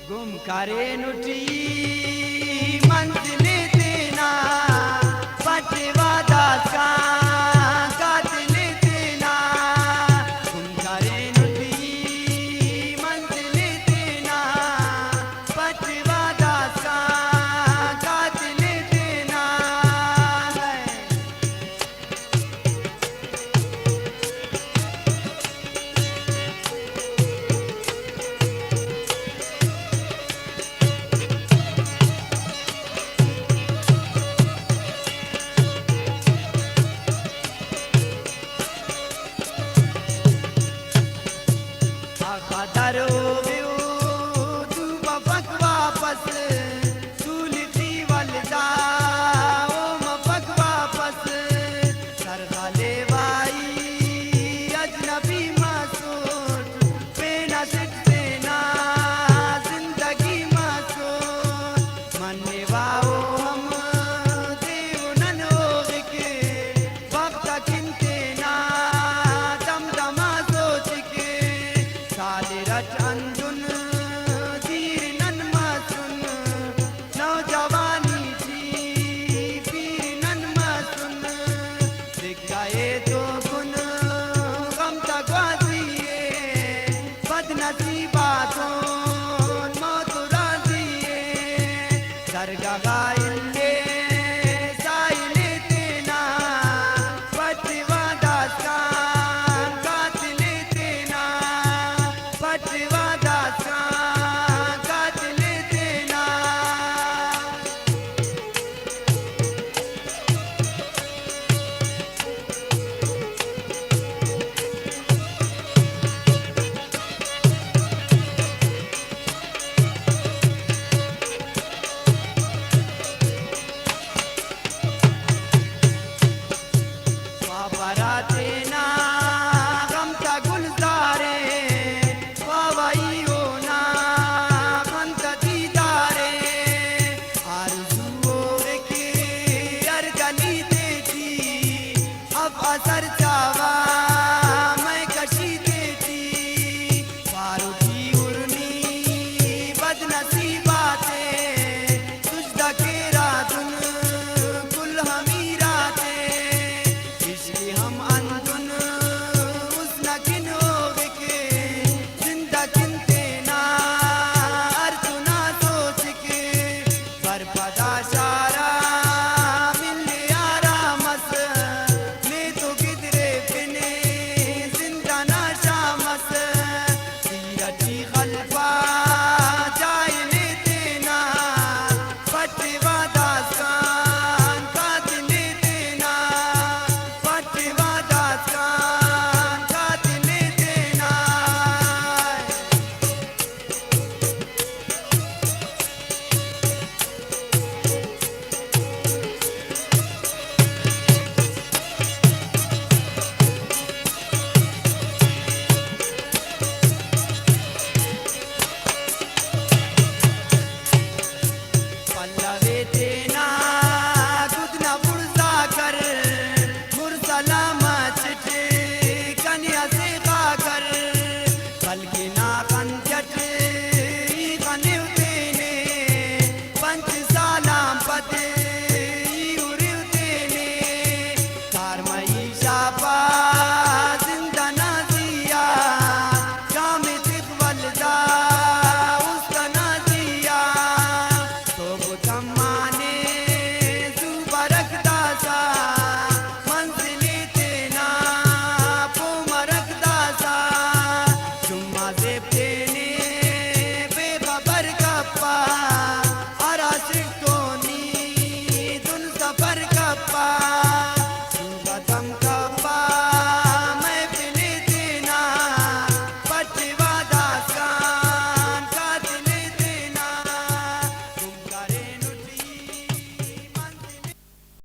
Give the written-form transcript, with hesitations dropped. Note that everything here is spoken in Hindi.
गुम करे नुटी मंजिल देना पटवा दासा कातिल देना गुम करे नुटी मंजिल देना पटवा दासा कातिल देना दरो वियो तू बफक वापस सूलती वलदा ओ मफक वापस सरगाले वाई अजनबी मासूद पेना सिटते ना जिंदगी मासूद मन्ने वाओ हम देवनन होग के वक्त किनते ना दमदमा सोच के साले रच अंजुन धीर नन मासुन नौजवानी थी पीर नन मासुन दिखाए तो गुन गम तक वाजिए बदनसीब